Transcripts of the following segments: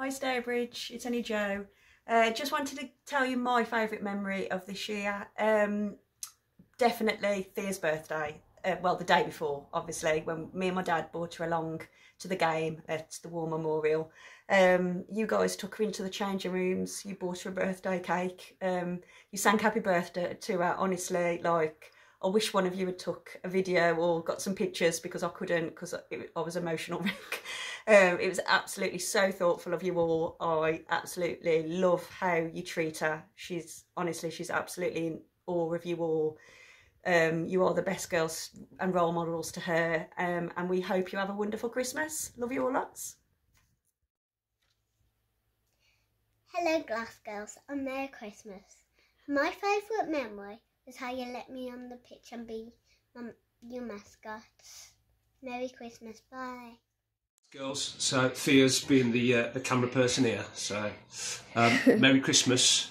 Hi Stourbridge, it's only Jo. Just wanted to tell you my favourite memory of this year. Definitely Thea's birthday. Well, the day before, obviously, when me and my dad brought her along to the game at the War Memorial. You guys took her into the changing rooms, you bought her a birthday cake, you sang happy birthday to her. Honestly, like, I wish one of you had took a video or got some pictures, because I couldn't, because I was emotional wreck. It was absolutely so thoughtful of you all. I absolutely love how you treat her. She's absolutely in awe of you all. You are the best girls and role models to her, and we hope you have a wonderful Christmas. Love you all lots. Hello Glassgirls, and Merry Christmas. My favourite memory is how you let me on the pitch and be your mascot. Merry Christmas, bye. Girls, so Thea's been the camera person here, so Merry Christmas.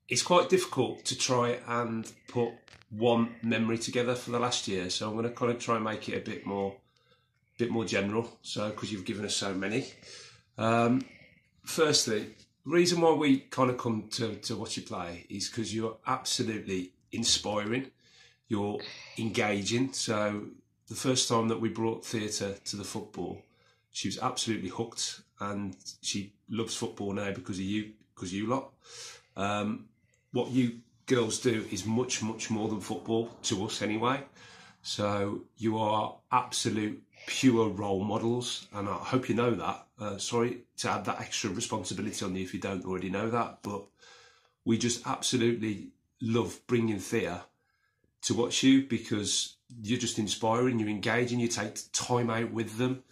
It's quite difficult to try and put one memory together for the last year, so I'm going to kind of try and make it a bit more general, so because you've given us so many. Firstly, the reason why we kind of come to watch you play is because you're absolutely inspiring, you're engaging. So the first time that we brought Thea to the football, she was absolutely hooked, and she loves football now because of you lot. What you girls do is much more than football, to us anyway. So you are absolute pure role models, and I hope you know that. Sorry to add that extra responsibility on you if you don't already know that, but we just absolutely love bringing Thea to watch you, because you're just inspiring, you're engaging, you take time out with them.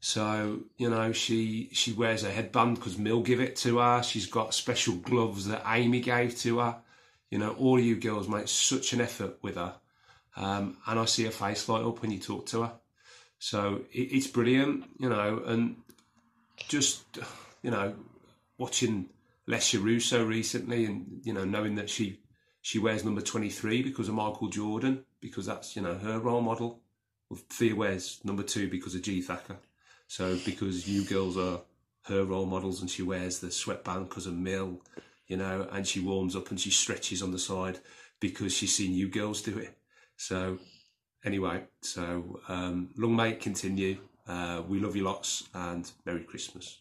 So, you know, she wears a headband because Mill give it to her. She's got special gloves that Amy gave to her. You know, all you girls make such an effort with her. And I see her face light up when you talk to her. So it's brilliant, you know, and just, you know, watching Leslie Russo recently, and, you know, knowing that she wears number 23 because of Michael Jordan, because that's, you know, her role model. Well, Thea wears number 2 because of G Thacker. So because you girls are her role models, and she wears the sweatband because of Mill, you know, and she warms up and she stretches on the side because she's seen you girls do it. So anyway, so long may it continue. We love you lots, and Merry Christmas.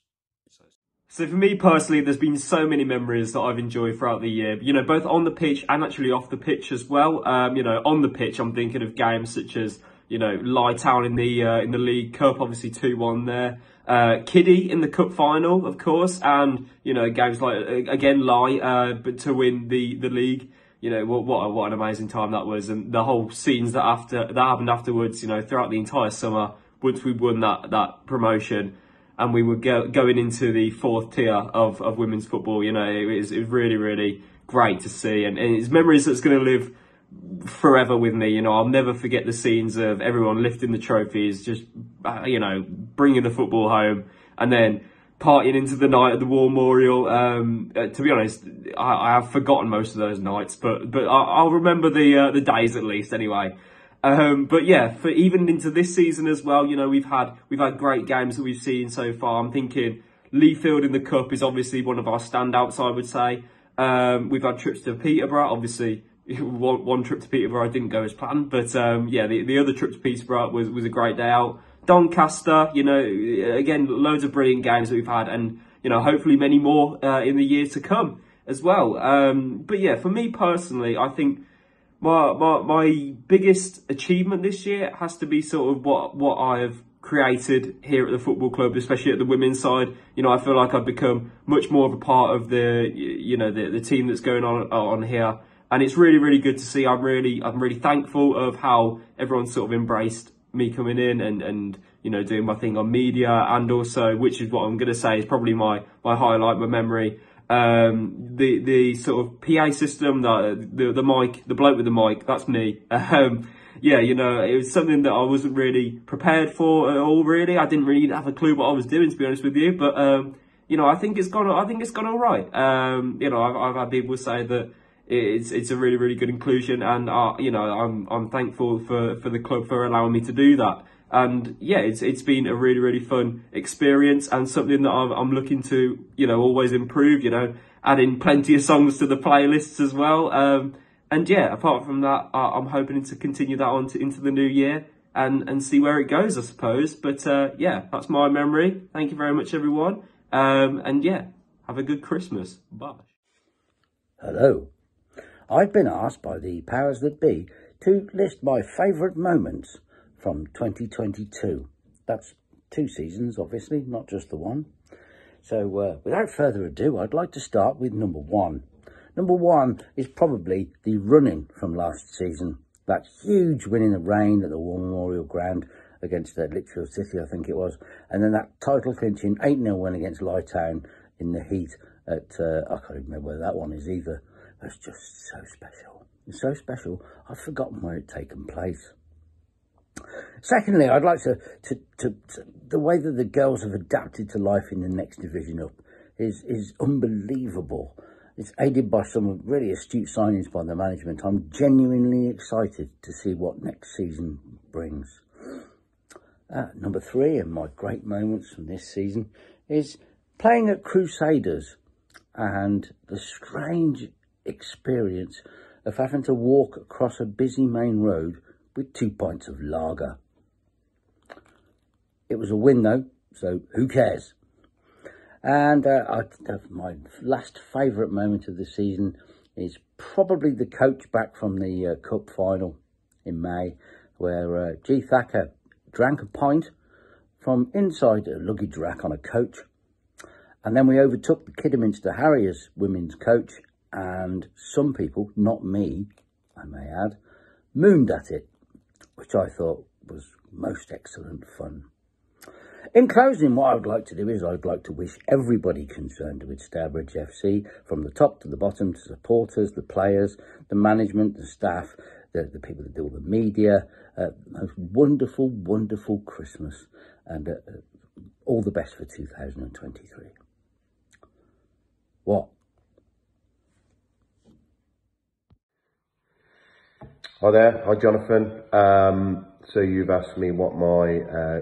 So for me personally, there's been so many memories that I've enjoyed throughout the year, you know, both on the pitch and actually off the pitch as well. You know, on the pitch, I'm thinking of games such as, you know, Lytown in the League Cup, obviously 2-1 there. Kiddie in the Cup final, of course, and, you know, games like, again, but to win the league. You know, what an amazing time that was, and the whole scenes that happened afterwards, you know, throughout the entire summer, once we won that promotion, and we were going into the 4th tier of women's football. You know, it was really great to see, and it's memories that's going to live forever with me. You know, I'll never forget the scenes of everyone lifting the trophies, just, you know, bringing the football home, and then partying into the night at the War Memorial. To be honest, I have forgotten most of those nights, but I'll remember the days at least anyway. But yeah, for even into this season as well, you know, we've had great games that we've seen so far. I'm thinking Leafield in the Cup is obviously one of our standouts, I would say. We've had trips to Peterborough. Obviously, one trip to Peterborough didn't go as planned, but yeah, the other trip to Peterborough was a great day out. Doncaster, you know, again, loads of brilliant games that we've had, and, you know, hopefully many more in the years to come as well. But yeah, for me personally, I think my biggest achievement this year has to be sort of what I have created here at the football club, especially at the women's side. You know, I feel like I've become much more of a part of the, you know, the team that's going on here, and it's really good to see. I'm really thankful of how everyone sort of embraced me coming in and you know, doing my thing on media, and also, which is what I'm going to say is probably my highlight, my memory, the sort of PA system, the mic, the bloke with the mic, that's me. Yeah, you know, it was something that I wasn't really prepared for at all, really. I didn't really have a clue what I was doing, to be honest with you, but you know, I think it's gone all right. You know, I've had people say that it's a really good inclusion, and you know, I'm thankful for the club for allowing me to do that. And yeah, it's been a really, really fun experience, and something that I'm looking to, you know, always improve, you know, adding plenty of songs to the playlists as well. And yeah, apart from that, I'm hoping to continue that on into the new year and see where it goes, I suppose. But yeah, that's my memory. Thank you very much, everyone. And yeah, have a good Christmas. Bye. Hello. I've been asked by the powers that be to list my favourite moments from 2022. That's 2 seasons, obviously, not just the one. So without further ado, I'd like to start with number 1. Number 1 is probably the running from last season. That huge win in the rain at the War Memorial Ground against Lichfield City, I think it was. And then that title clinching 8-0 win against Lytown in the heat at, I can't even remember where that one is either. It's just so special. It's so special, I've forgotten where it's taken place. Secondly, I'd like to the way that the girls have adapted to life in the next division up is unbelievable. It's aided by some really astute signings by the management. I'm genuinely excited to see what next season brings. Number 3, and my great moments from this season, is playing at Crusaders and the strange experience of having to walk across a busy main road with 2 pints of lager. It was a win though, so who cares? And my last favourite moment of the season is probably the coach back from the cup final in May, where G. Thacker drank a pint from inside a luggage rack on a coach, and then we overtook the Kidderminster Harriers women's coach, and some people, not me, I may add, mooned at it, which I thought was most excellent fun. In closing, what I would like to do is I'd like to wish everybody concerned with Stourbridge FC, from the top to the bottom, to supporters, the players, the management, the staff, the people that do all the media, most wonderful, wonderful Christmas, and all the best for 2023. What? Hi there, hi Jonathan. So you've asked me what my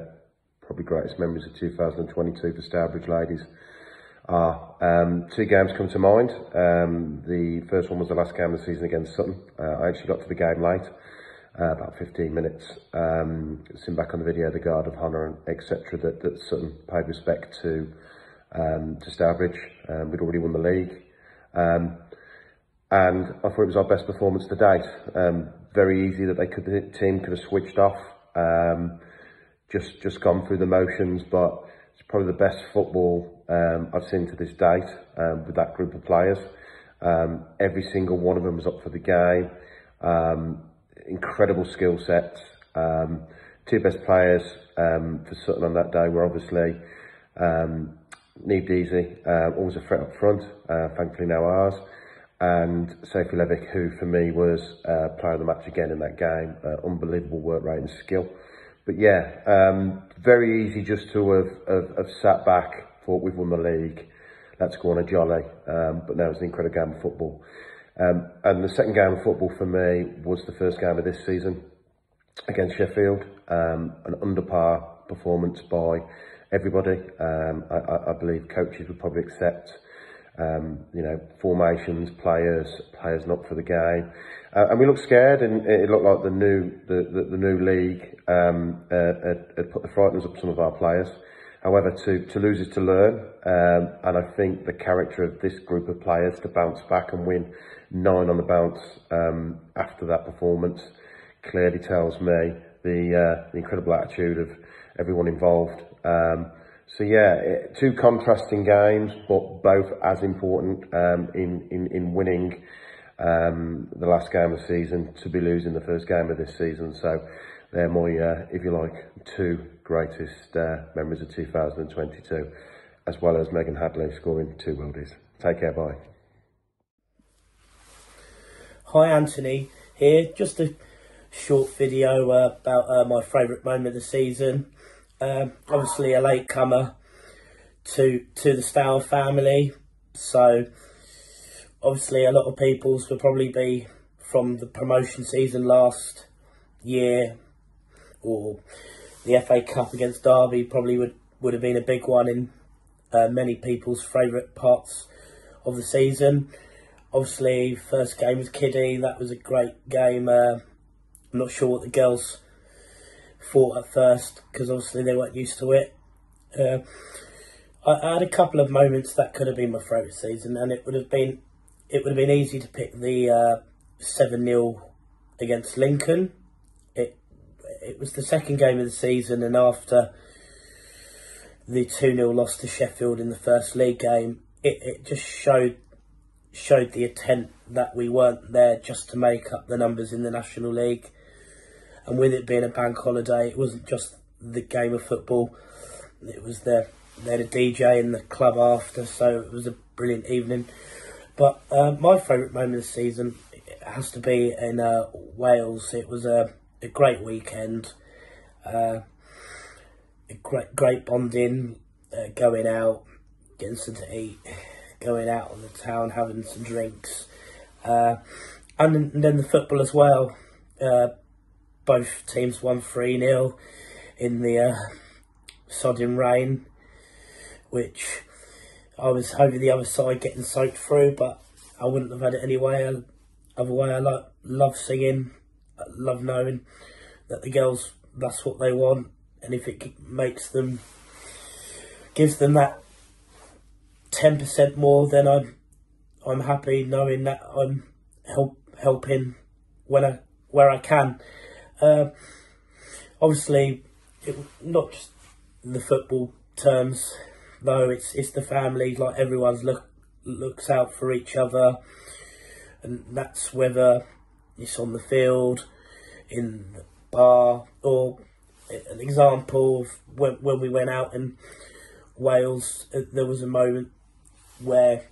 probably greatest memories of 2022 for Stourbridge ladies are. 2 games come to mind. The first one was the last game of the season against Sutton. I actually got to the game late, about 15 minutes. Seen back on the video the guard of honour and etc. that Sutton paid respect to Stourbridge. We'd already won the league. And I thought it was our best performance to date. Very easy that the team could have switched off, just gone through the motions, but it's probably the best football I've seen to this date with that group of players. Every single one of them was up for the game. Incredible skill sets. 2 best players for Sutton on that day were obviously Neve Deasy, always a threat up front, thankfully now ours, and Sophie Levick, who for me was player of the match again in that game. Unbelievable work rate and skill. But yeah, very easy just to have sat back, thought we've won the league, let's go on a jolly. But no, it was an incredible game of football. And the second game of football for me was the first game of this season against Sheffield. An under par performance by everybody. I believe coaches would probably accept formations, players not for the game, and we looked scared, and it looked like the new league had put the frighteners up some of our players. However, to lose is to learn, and I think the character of this group of players to bounce back and win 9 on the bounce after that performance clearly tells me the incredible attitude of everyone involved. So yeah, 2 contrasting games, but both as important in winning the last game of the season to be losing the first game of this season. So they're my, if you like, 2 greatest memories of 2022, as well as Megan Hadley scoring 2 worldies. Take care, bye. Hi, Anthony here. Just a short video about my favourite moment of the season. Obviously a latecomer to the Stour family, so obviously a lot of people's will probably be from the promotion season last year, or the FA Cup against Derby probably would have been a big one in many people's favourite parts of the season. Obviously, first game was Kiddie. That was a great game. I'm not sure what the girls thought at first, because obviously they weren't used to it. I had a couple of moments that could have been my favourite season, and it would have been easy to pick the 7-0 against Lincoln. It was the second game of the season, and after the 2-0 loss to Sheffield in the first league game, it just showed the intent that we weren't there just to make up the numbers in the National League. And with it being a bank holiday, it wasn't just the game of football, it was they had a DJ in the club after, so it was a brilliant evening. But my favourite moment of the season has to be in Wales. It was a great weekend, a great bonding, going out, getting something to eat, going out on the town, having some drinks, and then the football as well. Both teams won 3-0 in the sodding rain, which I was over the other side getting soaked through, but I wouldn't have had it anyway. Other way, I love singing, I love knowing that the girls, that's what they want, and if it gives them that 10% more, then I'm happy knowing that I'm helping where I can. Obviously, not just the football terms, though. It's the family. Like, everyone's looks out for each other, and that's whether it's on the field, in the bar, or an example of when we went out in Wales. There was a moment where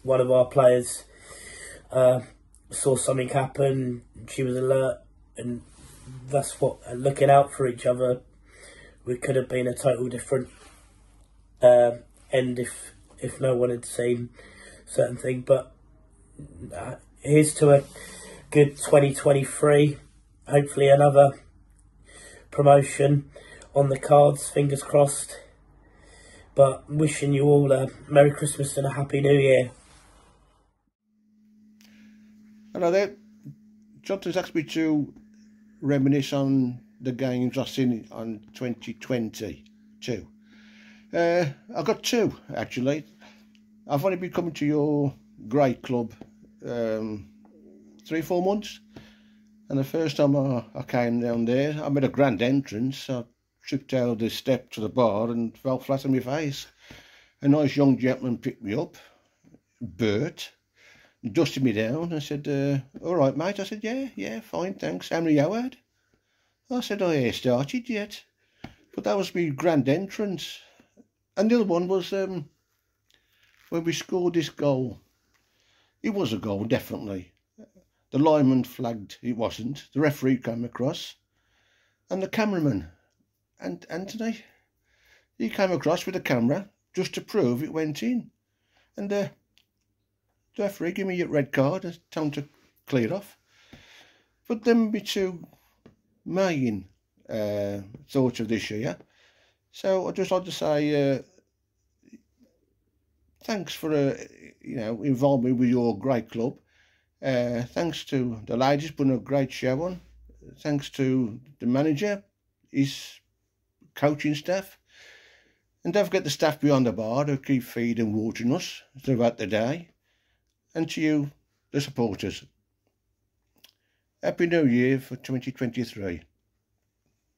one of our players saw something happen. She was alert, and that's what, looking out for each other. We could have been a total different end if no one had seen certain thing. But here's to a good 2023. Hopefully another promotion on the cards, fingers crossed. But wishing you all a Merry Christmas and a Happy New Year. Hello there. Jonathan's asked me to reminisce on the games I've seen on 2022. I've got two, actually. I've only been coming to your great club 3-4 months, and the first time I came down there, I made a grand entrance. I tripped out the step to the bar and fell flat on my face. A nice young gentleman picked me up, Bert, dusted me down and said, all right, mate. I said, yeah, fine, thanks. How many hours? I said, I ain't started yet. But that was my grand entrance. And the other one was when we scored this goal. It was a goal, definitely. The lineman flagged it wasn't. The referee came across. And the cameraman, and Anthony, he came across with the camera just to prove it went in. And the referee gave me your red card and tell him to clear off. But then be two main thoughts of this year. So I'd just like to say thanks for involving me with your great club. Thanks to the ladies putting a great show on. Thanks to the manager, his coaching staff, and don't forget the staff beyond the bar who keep feeding and watering us throughout the day. And to you, the supporters, Happy New Year for 2023.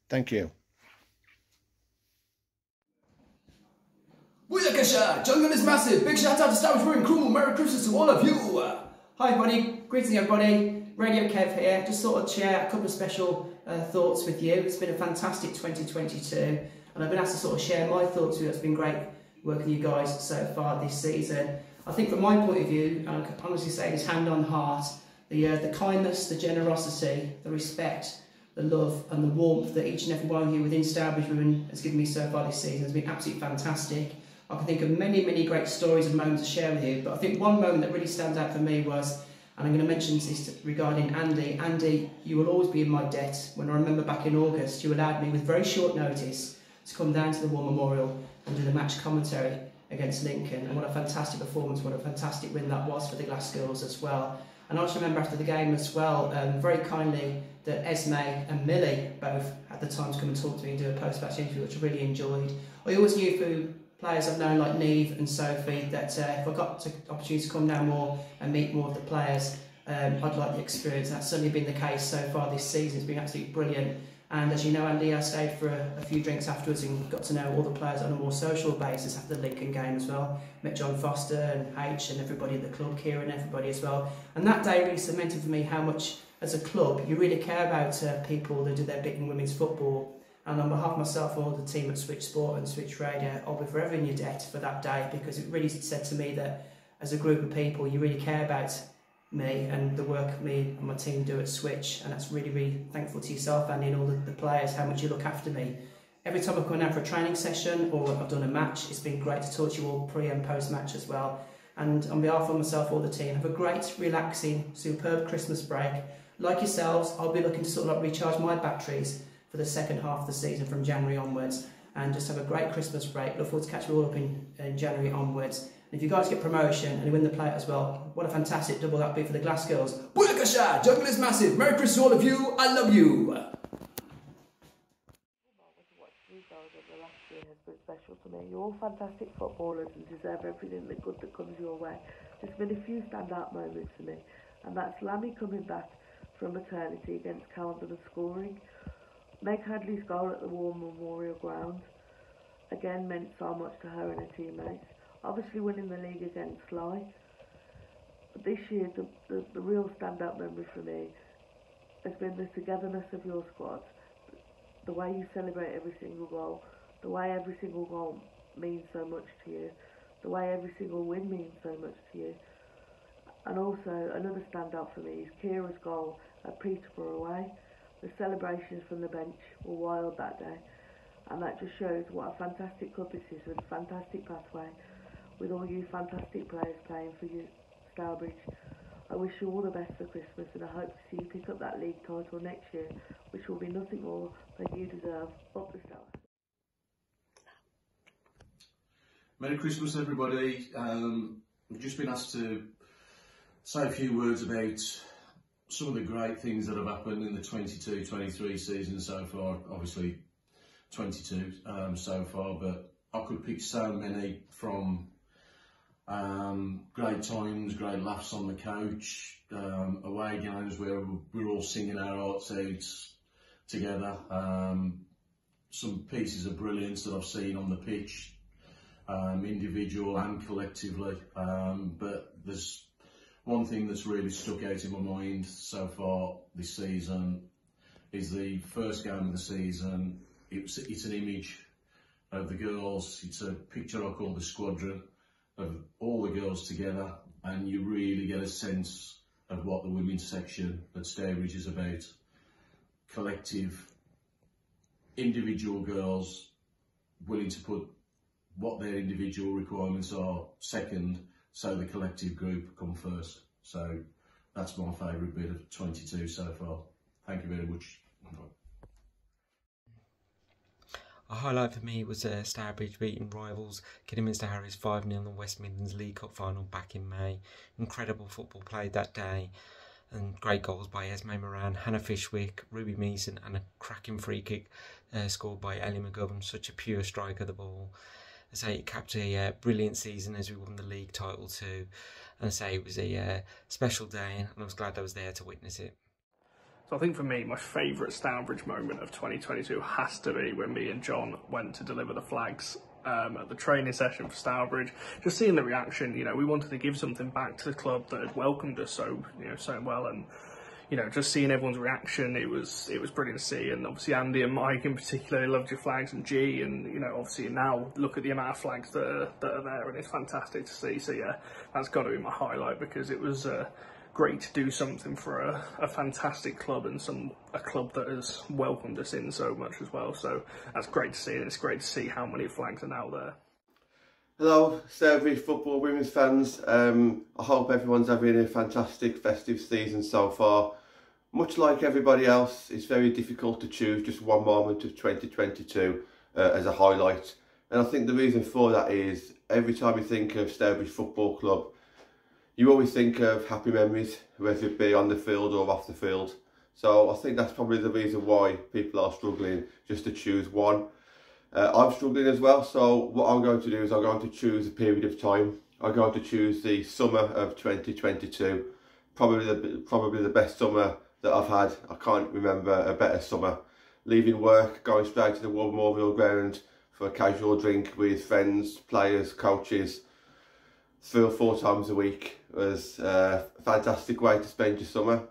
Thank you. Booyakasha! Jungle is massive. Big shout out to Stourbridge crew. Merry Christmas to all of you. Hi everybody, greetings everybody. Radio Kev here. Just thought I'd share a couple of special thoughts with you. It's been a fantastic 2022, and I've been asked to sort of share my thoughts with you. It's been great working with you guys so far this season. I think from my point of view, and I can honestly say this hand on heart, the kindness, the generosity, the respect, the love and the warmth that each and every one of you within Stourbridge Women has given me so far this season has been absolutely fantastic. I can think of many, many great stories and moments to share with you, but I think one moment that really stands out for me was And I'm going to mention this regarding Andy. Andy, you will always be in my debt. When I remember back in August, you allowed me with very short notice to come down to the War Memorial and do the match commentary against Lincoln. And what a fantastic performance, what a fantastic win that was for the Glassgirls as well. And I also remember after the game as well, very kindly, that Esme and Millie both had the time to come and talk to me and do a post-match interview, which I really enjoyed. I always knew through players I've known like Neve and Sophie that if I got the opportunity to come down more and meet more of the players, I'd like the experience. That's certainly been the case so far this season. It's been absolutely brilliant. And as you know, Andy, I stayed for a few drinks afterwards and got to know all the players on a more social basis after the Lincoln game as well. Met John Foster and H and everybody at the club, Kieran, everybody as well. And that day really cemented for me how much, as a club, you really care about people that do their bit in women's football. And on behalf of myself and all the team at Switch Sport and Switch Radio, I'll be forever in your debt for that day, because it really said to me that as a group of people, you really care about me and the work me and my team do at Switch. And that's really, really thankful to yourself, Andy, and all the players, how much you look after me. Every time I've gone out for a training session or I've done a match, it's been great to talk to you all pre and post match as well. And on behalf of myself and all the team, have a great, relaxing, superb Christmas break. Like yourselves, I'll be looking to sort of like recharge my batteries for the second half of the season from January onwards, and just have a great Christmas break. Look forward to catching you all up in January onwards. And if you guys get promotion and you win the plate as well, what a fantastic double that'd be for the Glassgirls. Booyakasha! Jungle is massive. Merry Christmas to all of you. I love you. You guys over the last year has been special to me. You're all fantastic footballers and deserve everything that good that comes your way. There's been a few standout moments for me, and that's Lammy coming back from maternity against Calvin and scoring. Meg Hadley's goal at the War Memorial ground again meant so much to her and her teammates. Obviously winning the league against Sly. But this year, the real standout memory for me has been the togetherness of your squad. The way you celebrate every single goal, the way every single goal means so much to you, the way every single win means so much to you. And also, another standout for me is Kira's goal at Peterborough away. The celebrations from the bench were wild that day, and that just shows what a fantastic club this is, with a fantastic pathway, with all you fantastic players playing for you, Stourbridge. I wish you all the best for Christmas, and I hope to see you pick up that league title next year, which will be nothing more than you deserve. Up the Stour. Merry Christmas, everybody. We've just been asked to say a few words about some of the great things that have happened in the 22-23 season so far. Obviously 22 so far, but I could pick so many from great times, great laughs on the couch, away games where we're all singing our hearts out together, some pieces of brilliance that I've seen on the pitch, individual and collectively, but there's one thing that's really stuck out in my mind so far this season is the first game of the season. It's an image of the girls. It's a picture I call the squadron of all the girls together, and you really get a sense of what the women's section at Stourbridge is about. Collective, individual girls willing to put what their individual requirements are second, so the collective group come first. So that's my favourite bit of 22 so far. Thank you very much. A highlight for me was Stourbridge beating rivals Kidderminster Harriers 5-0 in the West Midlands League Cup final back in May. Incredible football played that day, and great goals by Esme Moran, Hannah Fishwick, Ruby Meeson, and a cracking free kick scored by Ellie McGovern. Such a pure strike of the ball. I say it capped a brilliant season as we won the league title too, and I say it was a special day, and I was glad I was there to witness it. So I think for me, my favourite Stourbridge moment of 2022 has to be when me and John went to deliver the flags at the training session for Stourbridge. Just seeing the reaction, you know, we wanted to give something back to the club that had welcomed us so well, and you know, just seeing everyone's reaction, it was brilliant to see. And obviously Andy and Mike in particular loved your flags, and G, and you know, obviously now look at the amount of flags that are there, and it's fantastic to see. So yeah, that's got to be my highlight, because it was great to do something for a fantastic club, and a club that has welcomed us in so much as well. So that's great to see, and it's great to see how many flags are now there. Hello, Stourbridge football women's fans. I hope everyone's having a fantastic festive season so far. Much like everybody else, it's very difficult to choose just one moment of 2022 as a highlight. And I think the reason for that is every time you think of Stourbridge Football Club, you always think of happy memories, whether it be on the field or off the field. So I think that's probably the reason why people are struggling just to choose one. I'm struggling as well, so what I'm going to do is I'm going to choose a period of time. I'm going to choose the summer of 2022, probably the best summer that I've had. I can't remember a better summer. Leaving work, going straight to the War Memorial Ground for a casual drink with friends, players, coaches, 3 or 4 times a week was a fantastic way to spend your summer.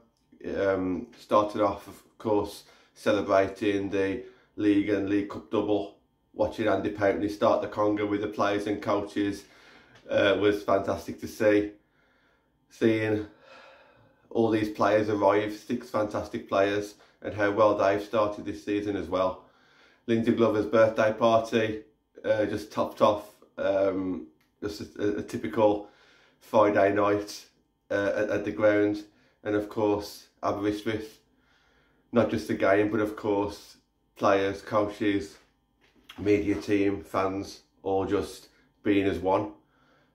Started off, of course, celebrating the League and League Cup double. Watching Andy Pountney start the conga with the players and coaches was fantastic to see. Seeing all these players arrive, 6 fantastic players, and how well they've started this season as well. Lindsay Glover's birthday party, just topped off, just a typical Friday night at the ground. And of course, Aberystwyth, not just the game, but of course, players, coaches, media team, fans, all just being as one.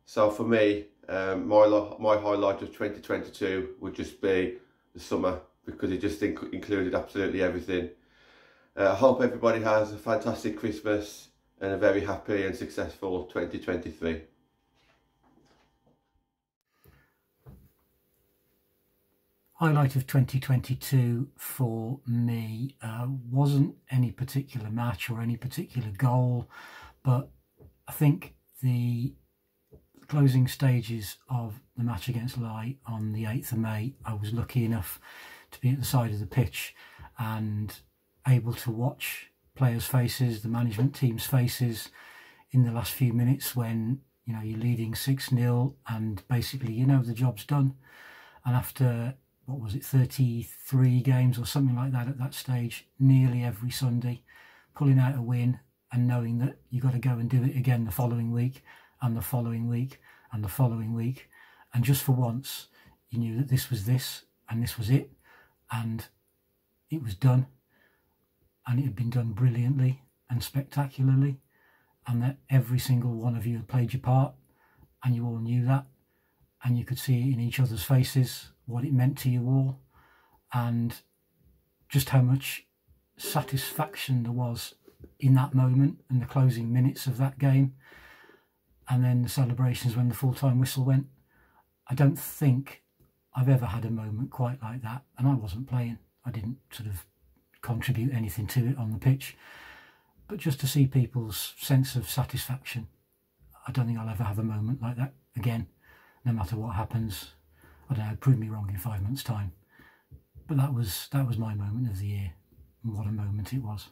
So for me, my highlight of 2022 would just be the summer, because it just included absolutely everything. I hope everybody has a fantastic Christmas and a very happy and successful 2023. Highlight of 2022 for me wasn't any particular match or any particular goal, but I think the closing stages of the match against Lye on the 8th of May, I was lucky enough to be at the side of the pitch and able to watch players' faces, the management team's faces in the last few minutes when, you know, you're leading 6-0 and basically you know the job's done. And after, what was it, 33 games or something like that at that stage, nearly every Sunday, pulling out a win and knowing that you got to go and do it again the following week and the following week and the following week. And just for once, you knew that this was this and this was it, and it was done, and it had been done brilliantly and spectacularly, and that every single one of you had played your part, and you all knew that, and you could see it in each other's faces what it meant to you all, and just how much satisfaction there was in that moment and the closing minutes of that game, and then the celebrations when the full-time whistle went. I don't think I've ever had a moment quite like that, and I wasn't playing. I didn't sort of contribute anything to it on the pitch, but just to see people's sense of satisfaction, I don't think I'll ever have a moment like that again, no matter what happens. I don't know, prove me wrong in 5 months' time. But that was my moment of the year, and what a moment it was.